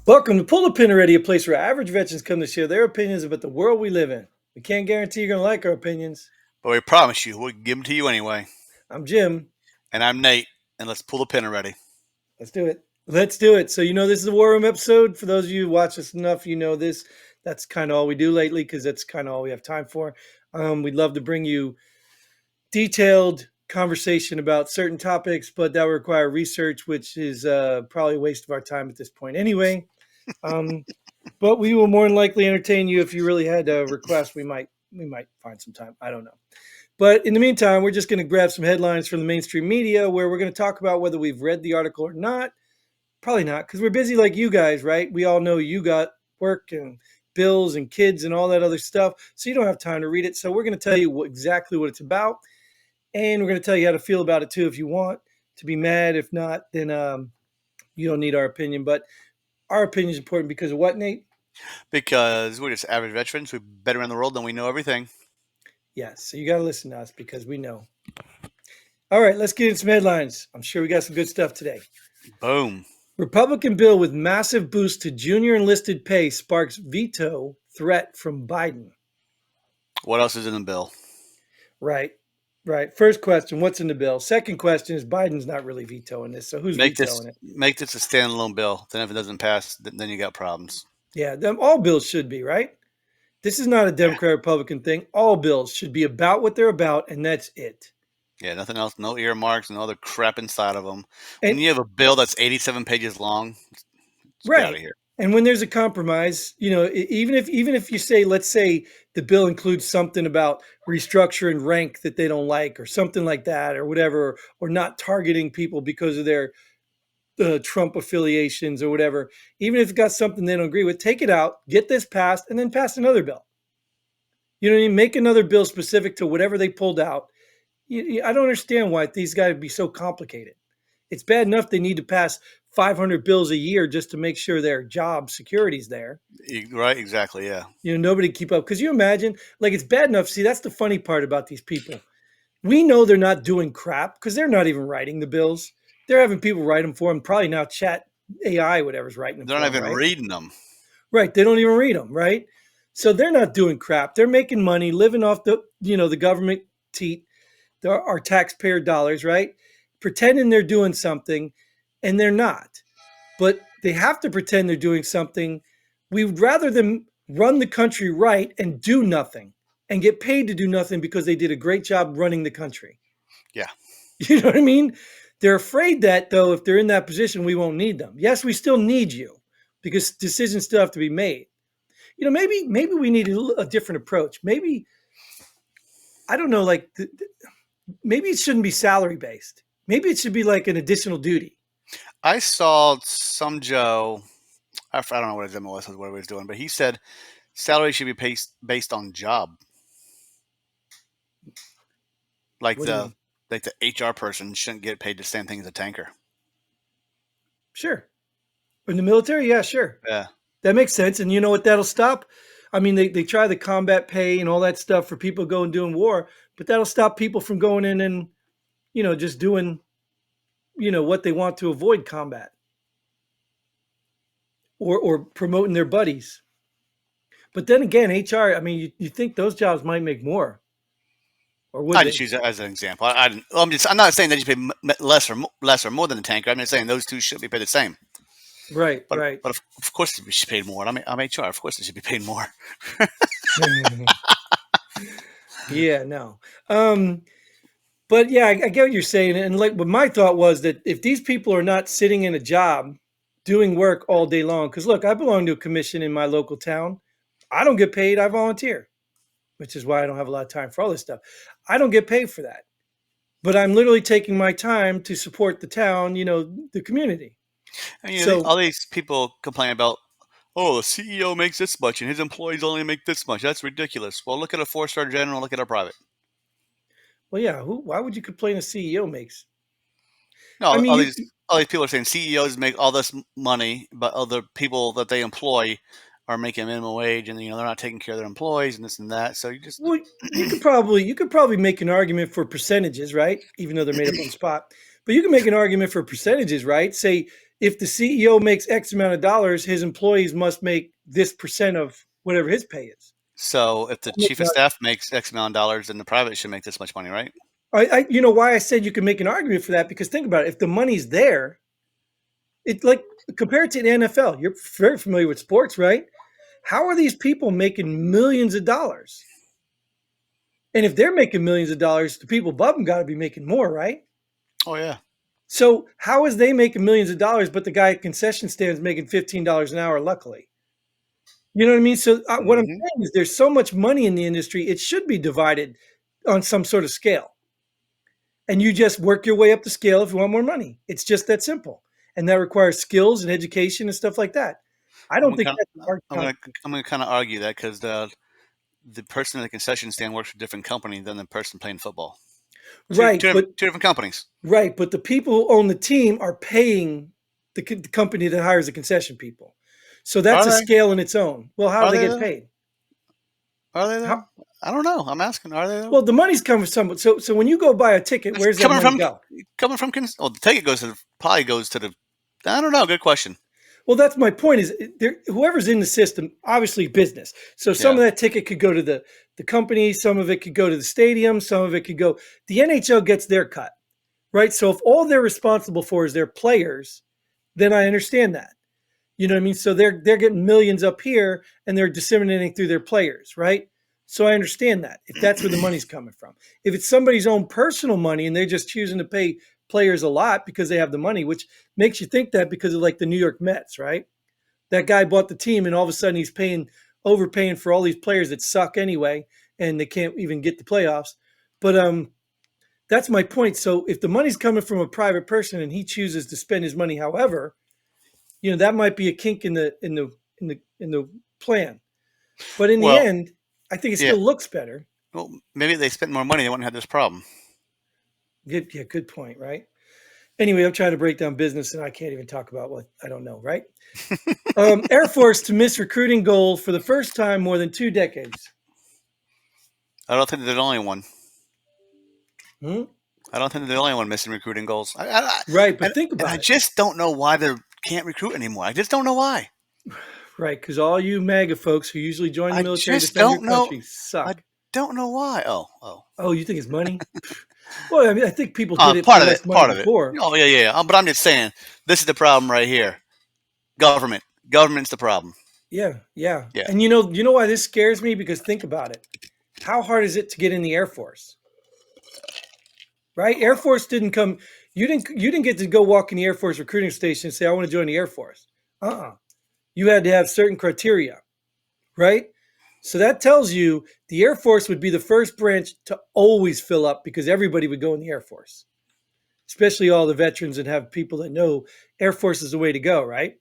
Welcome to Pull the Pin Already, a place where average veterans come to share their opinions about the world we live in. We can't guarantee you're going to like our opinions. But we promise you, we'll give them to you anyway. I'm Jim. And I'm Nate, and let's pull the pin already. Let's do it. Let's do it. So, this is a War Room episode. For those of you who watch us enough, you know this. That's kind of all we do lately because that's kind of all we have time for. We'd love to bring you detailed conversation about certain topics, but that would require research, which is probably a waste of our time at this point anyway. But we will more than likely entertain you if you really had a request. We might find some time. I don't know. But in the meantime, we're just going to grab some headlines from the mainstream media where we're going to talk about whether we've read the article or not. Probably not, because we're busy like you guys, right? We all know you got work and bills and kids and all that other stuff, so you don't have time to read it. So we're going to tell you exactly what it's about, and we're going to tell you how to feel about it too if you want to be mad. If not, then you don't need our opinion. But our opinion is important because of what, Nate? Because we're just average veterans. We've been around the world and we know everything. Yes, so you got to listen to us because we know. All right, let's get into some headlines. I'm sure we got some good stuff today. Boom. Republican bill with massive boost to junior enlisted pay sparks veto threat from Biden. What else is in the bill? Right. First question, what's in the bill? Second question is Biden's not really vetoing this, so who's vetoing it? Make this a standalone bill. Then if it doesn't pass, then you got problems. Yeah, all bills should be, right? This is not a Democrat Republican thing. All bills should be about what they're about, and that's it. Yeah, nothing else. No earmarks, no other crap inside of them. And when you have a bill that's 87 pages long, it's right. out of here. And when there's a compromise, even if you say, let's say the bill includes something about restructuring rank that they don't like or something like that or whatever, or not targeting people because of their Trump affiliations or whatever, even if it's got something they don't agree with, take it out, get this passed, and then pass another bill. You know what I mean? Make another bill specific to whatever they pulled out. I don't understand why these guys would be so complicated. It's bad enough they need to pass 500 bills a year just to make sure their job security's there. Right, exactly, yeah. Nobody keep up. Because you imagine, like, it's bad enough. See, that's the funny part about these people. We know they're not doing crap because they're not even writing the bills. They're having people write them for them. Probably now chat AI, whatever's writing them. They're not even right? reading them. Right. They don't even read them, right? So they're not doing crap. They're making money, living off the government teat, our taxpayer dollars, right? Pretending they're doing something, and they're not. But they have to pretend they're doing something. We'd rather them run the country right and do nothing and get paid to do nothing because they did a great job running the country. Yeah. You know what I mean? They're afraid that, though, if they're in that position, we won't need them. Yes, we still need you because decisions still have to be made. Maybe we need a different approach. Maybe, I don't know, like, maybe it shouldn't be salary based. Maybe it should be like an additional duty. I saw some Joe, I don't know what his MLS was, what he was doing, but he said salary should be based on job. Like the HR person shouldn't get paid the same thing as a tanker. Sure. In the military, yeah, sure. Yeah. That makes sense. And you know what that'll stop? I mean, they try the combat pay and all that stuff for people going doing war, but that'll stop people from going in and, just doing, what they want to avoid combat or promoting their buddies. But then again, HR, I mean, you think those jobs might make more. Or would I they? just use it as an example. I'm not saying that you pay less or more than the tanker. I'm just saying those two should be paid the same. Right, but, right. But of course, they should be paid more. I'm HR. Of course, they should be paid more. Yeah, no. But yeah, I get what you're saying. And but my thought was that if these people are not sitting in a job doing work all day long, because look, I belong to a commission in my local town. I don't get paid. I volunteer, which is why I don't have a lot of time for all this stuff. I don't get paid for that. But I'm literally taking my time to support the town, the community. And all these people complain about, oh, the CEO makes this much and his employees only make this much. That's ridiculous. Well, look at a 4-star general. Look at a private. Well, yeah. Why would you complain a CEO makes? No, I mean, all these people are saying CEOs make all this money, but other people that they employ are making minimum wage, and they're not taking care of their employees and this and that. So you could probably make an argument for percentages, right? Even though they're made up on the spot, but you can make an argument for percentages, right? Say if the CEO makes X amount of dollars, his employees must make this percent of whatever his pay is. So if the chief of staff makes X amount of dollars, then the private should make this much money, right? You know why I said you can make an argument for that, because think about it. If the money's there, it like compared to the NFL, you're very familiar with sports, right? How are these people making millions of dollars? And if they're making millions of dollars, the people above them got to be making more, right? Oh yeah. So how is they making millions of dollars, but the guy at concession stands making $15 an hour? Luckily, you know what I mean. So what I'm Hmm. saying is, there's so much money in the industry, it should be divided on some sort of scale, and you just work your way up the scale if you want more money. It's just that simple, and that requires skills and education and stuff like that. I I'm don't gonna think kind that's a of, hard competition. I'm gonna kind of argue that because the person in the concession stand works for a different company than the person playing football. Right, but Two different companies. right, but the people who own the team are paying the company that hires the concession people. So that's Are a they? scale in its own. Well, how do Are they they get though? paid? Are they How, though? I don't know. I'm asking. Are they though? well, the money's coming from someone. So when you go buy a ticket, It's where's that money go? well, the ticket goes to probably goes to the. I don't know. Good question. Well, that's my point. Is whoever's in the system, obviously business. So some Yeah. of that ticket could go to the company, some of it could go to the stadium, some of it could go. The NHL gets their cut, right? So if all they're responsible for is their players, then I understand that. You know what I mean? So they're getting millions up here and they're disseminating through their players, right? So I understand that if that's where the money's coming from. If it's somebody's own personal money and they're just choosing to pay players a lot because they have the money, which makes you think that because of like the New York Mets, right? That guy bought the team and all of a sudden he's overpaying for all these players that suck anyway and they can't even get the playoffs. But that's my point. So if the money's coming from a private person and he chooses to spend his money however, that might be a kink in the plan. But in the Well, end, I think it yeah. still looks better. Well, maybe if they spent more money, they wouldn't have this problem. Good, yeah, good point, right? Anyway, I'm trying to break down business, and I can't even talk about what I don't know, right? Air Force to miss recruiting goal for the first time more than 2 decades. I don't think they're the only one. Hmm? I don't think they're the only one missing recruiting goals. Right, but think And I about it. just don't know why they can't recruit anymore. I just don't know why. Right, because all you MAGA folks who usually join the I military to just defend your don't know. country I suck. don't know why. Oh. Oh, you think it's money? Well, I mean, I think people did it for Part of it. less money Part of it. before. Oh yeah. But I'm just saying, this is the problem right here. Government. Government's the problem. Yeah, yeah. Yeah. And you know why this scares me? Because think about it. How hard is it to get in the Air Force? Right? Air Force didn't come. You didn't get to go walk in the Air Force recruiting station and say, I want to join the Air Force. Uh-uh. You had to have certain criteria, right? So that tells you the Air Force would be the first branch to always fill up because everybody would go in the Air Force, especially all the veterans and have people that know Air Force is the way to go, right?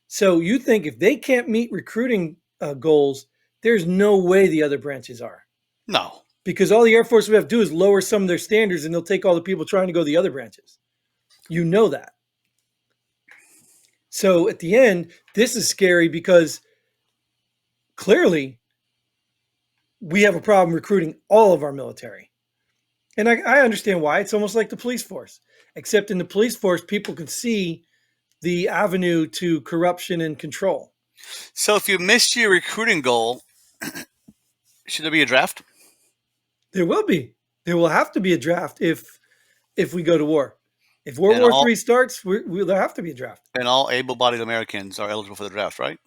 So you think if they can't meet recruiting goals, there's no way the other branches are, No. because all the Air Force would have to do is lower some of their standards and they'll take all the people trying to go the other branches. You know that. So at the end, this is scary because clearly we have a problem recruiting all of our military. And I understand why. It's almost like the police force, except in the police force, people can see the avenue to corruption and control. So if you missed your recruiting goal, should there be a draft? There will be. There will have to be a draft if we go to war. If World And War all III starts, there'll have to be a draft. and all able-bodied Americans are eligible for the draft, right?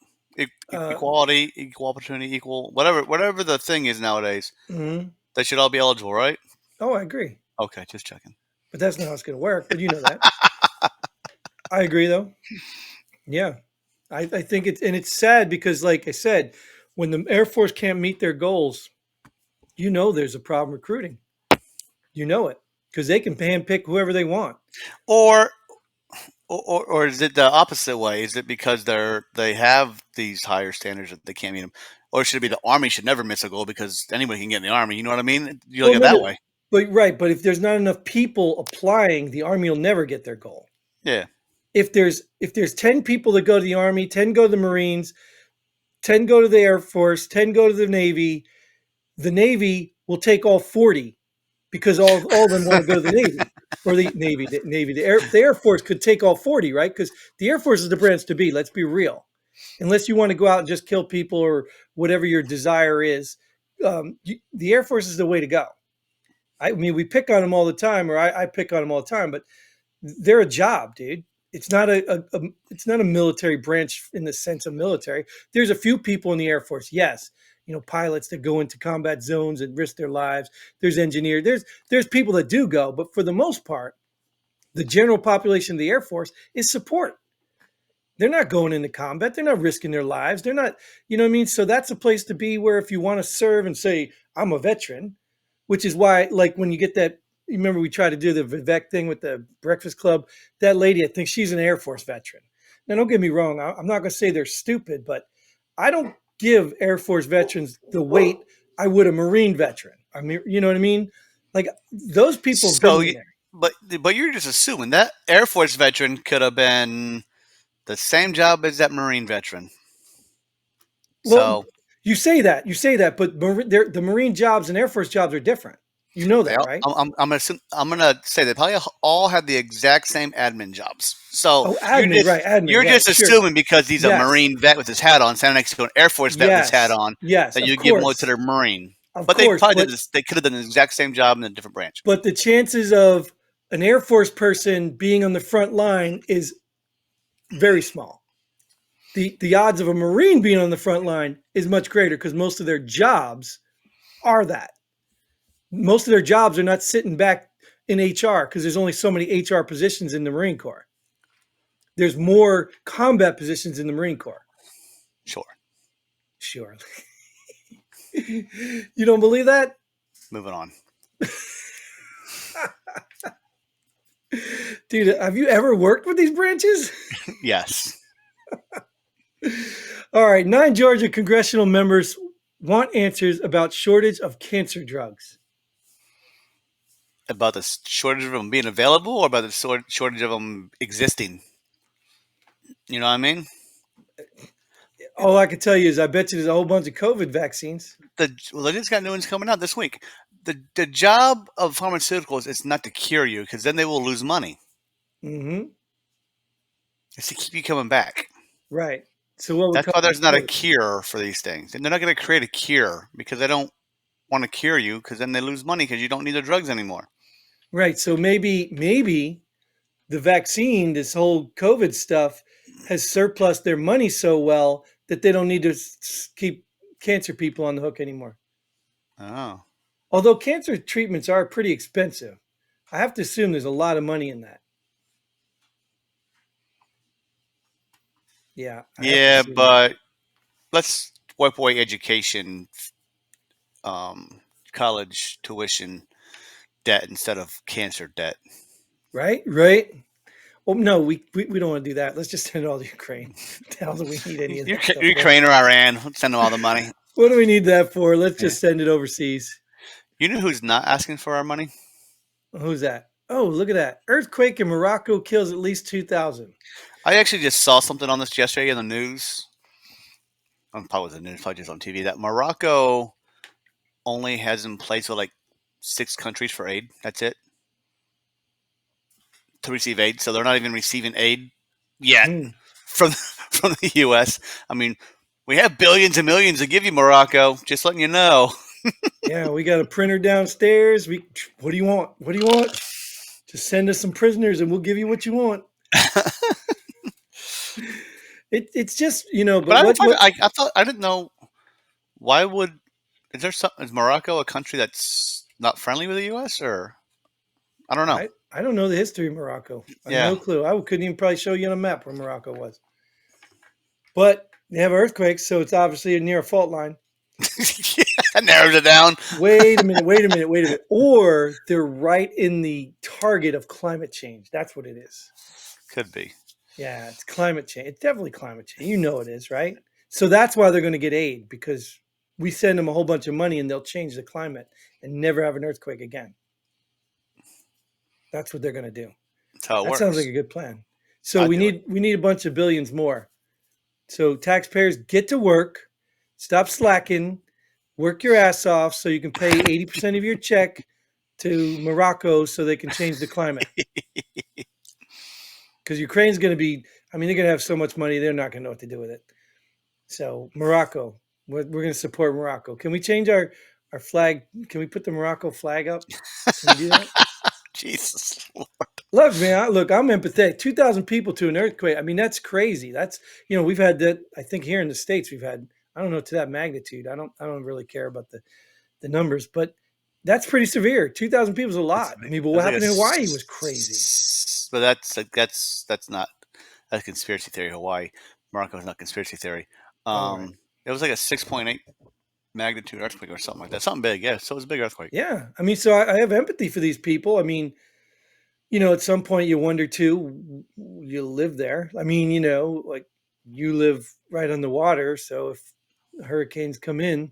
Uh, Equality, equal opportunity, equal whatever the thing is nowadays. mhm. They should all be eligible, right? Oh, I agree. Okay, just checking. But that's not how it's going to work. But you know that. I agree, though. Yeah. I think it's sad because, like I said, when the Air Force can't meet their goals, there's a problem recruiting. You know it because they can handpick whoever they want. Or or is it the opposite way? Is it because they have these higher standards that they can't meet them? Or should it be the Army should never miss a goal because anybody can get in the Army? You know what I mean? You look Well, at it no, that no, way. but right, but if there's not enough people applying, the Army will never get their goal. Yeah. If there's 10 people that go to the Army, 10 go to the Marines, 10 go to the Air Force, 10 go to the Navy will take all 40 because all of them want to go to the Navy or the Navy, the Air Force could take all 40, right? Because the Air Force is the branch to be. Let's be real. Unless you want to go out and just kill people or whatever your desire is, the Air Force is the way to go. I mean, we pick on them all the time, or I pick on them all the time, but they're a job, dude. It's not it's not a military branch in the sense of military. There's a few people in the Air Force, yes, pilots that go into combat zones and risk their lives. There's engineers. There's people that do go, but for the most part, the general population of the Air Force is support. They're not going into combat. They're not risking their lives. They're not, you know what I mean? So that's a place to be where if you want to serve and say, I'm a veteran, which is why, like, when you get that, you remember we tried to do the Vivek thing with the Breakfast Club? That lady, I think she's an Air Force veteran. Now, don't get me wrong. I'm not going to say they're stupid, but I don't give Air Force veterans the weight I would a Marine veteran. I mean, you know what I mean? Like, those people have been So, in there. but you're just assuming that Air Force veteran could have been the same job as that Marine veteran. Well, So you say that, but the Marine jobs and Air Force jobs are different. You know they that, all, right? I'm gonna say they probably all have the exact same admin jobs. So Oh, admin, right? Admin, you're right? just Sure. assuming because he's a Yes, Marine vet with his hat on, standing next to an Air Force vet with his hat yes, on, yes. that you give more to their Marine. Of But they course. probably did this. They could have done the exact same job in a different branch. But the chances of an Air Force person being on the front line is very small. The odds of a Marine being on the front line is much greater because most of their jobs are that. Most of their jobs are not sitting back in HR because there's only so many HR positions in the Marine Corps. There's more combat positions in the Marine Corps. Sure. Sure. You don't believe that? Moving on. Dude, have you ever worked with these branches? Yes. All right, 9 Georgia congressional members want answers about shortage of cancer drugs. About the shortage of them being available, or about the shortage of them existing. You know what I mean? All I can tell you is I bet you there's a whole bunch of COVID vaccines. They just got new ones coming out this week. The job of pharmaceuticals is not to cure you, because then they will lose money. Mm-hmm. It's to keep you coming back. Right. So what would That's cause why there's not a COVID? cure for these things, and they're not going to create a cure because they don't want to cure you, because then they lose money because you don't need the drugs anymore. Right. So maybe the vaccine, this whole COVID stuff, has surplus their money so well that they don't need to keep cancer people on the hook anymore. Oh, Although cancer treatments are pretty expensive, I have to assume there's a lot of money in that. Yeah, I have to yeah, assume that. but let's wipe away education, um, college tuition debt instead of cancer debt. Right? Right? Well, no, we don't want to do that. Let's just send it all to Ukraine. What the hell do we need any of that stuff for? Ukraine or Iran, send them all the money. What do we need that for? Let's Yeah. just send it overseas. You know who's not asking for our money? Who's that? Oh, look at that. Earthquake in Morocco kills at least 2,000. I actually just saw something on this yesterday in the news. Probably was the news, probably just on TV, that Morocco only has in place with like 6 countries for aid. That's it, to receive aid. So they're not even receiving aid yet Hmm. from from the U.S. I mean, we have billions and millions to give you, Morocco. Just letting you know. Yeah, we got a printer downstairs. What do you want? What do you want? Just send us some prisoners and we'll give you what you want. It's just, But but what I thought I didn't know why would is Morocco a country that's not friendly with the U.S. or I don't know. I don't know the history of Morocco. I have Yeah. no clue. I couldn't even probably show you on a map where Morocco was. But they have earthquakes, so it's obviously near a fault line. That narrows it down. Wait a minute. Or they're right in the target of climate change. That's what it is. Could be. Yeah, it's climate change. It's definitely climate change. You know it is, right? So that's why they're going to get aid because we send them a whole bunch of money and they'll change the climate and never have an earthquake again. That's what they're going to do. That's how it That works. sounds like a good plan. So I'd we do it. need a bunch of billions more. So taxpayers get to work, stop slacking, work your ass off so you can pay 80% of your check to Morocco so they can change the climate. Because Ukraine's going to be, I mean, they're going to have so much money, they're not going to know what to do with it. So Morocco, we're going to support Morocco. Can we change our flag? Can we put the Morocco flag up? Can we do that? Jesus. Look, man, look, I'm empathetic. 2,000 people to an earthquake. I mean, that's crazy. That's, we've had that. I think here in the States, we've had, I don't know, to that magnitude. I don't really care about the numbers, but that's pretty severe. 2,000 people is a lot. I mean, but what happened in Hawaii was crazy. But that's not a conspiracy theory. Hawaii, Morocco is not conspiracy theory. Right. It was like a 6.8 magnitude earthquake or something like that. Something big, yeah. So it was a big earthquake. Yeah. I mean, so I have empathy for these people. I mean, at some point you wonder too, you live there. I mean, like you live right on the water. So if hurricanes come in,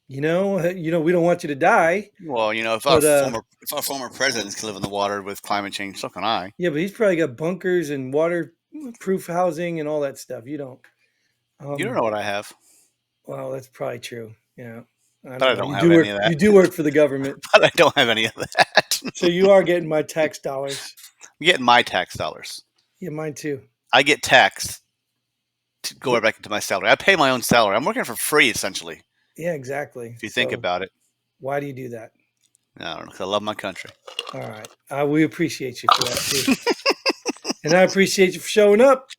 we don't want you to die. Well, if But our former presidents can live in the water with climate change, so can I. yeah, but he's probably got bunkers and waterproof housing and all that stuff. You don't. You don't know what I have. Well, that's probably true. Yeah. I But I know. don't You have do any work. of that. You do work for the government, But I don't have any of that. so you are getting my tax dollars. I'm getting my tax dollars. Yeah, mine too. I get taxed to go right back into my salary. I pay my own salary. I'm working for free, essentially, Yeah, exactly. if you think about it. Why do you do that? I don't know, 'cause I love my country. All right. We appreciate you for that too. And I appreciate you for showing up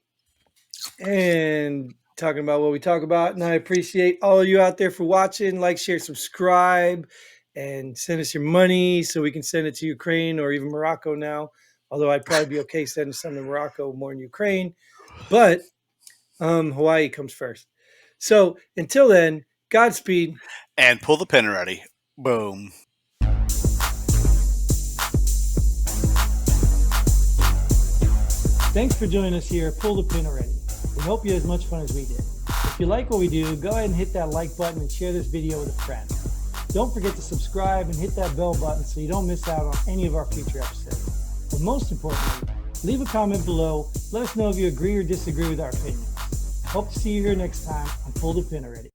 and talking about what we talk about. And I appreciate all of you out there for watching. Like, share, subscribe, and send us your money so we can send it to Ukraine or even Morocco now. Although I'd probably be okay sending some to Morocco more than Ukraine. But Hawaii comes first. So until then, Godspeed. And pull the pin already. Boom. Thanks for joining us here at Pull the Pin Already. We hope you had as much fun as we did. If you like what we do, go ahead and hit that like button and share this video with a friend. Don't forget to subscribe and hit that bell button so you don't miss out on any of our future episodes. But most importantly, leave a comment below. Let us know if you agree or disagree with our opinions. Hope to see you here next time on Pull the Pin Already.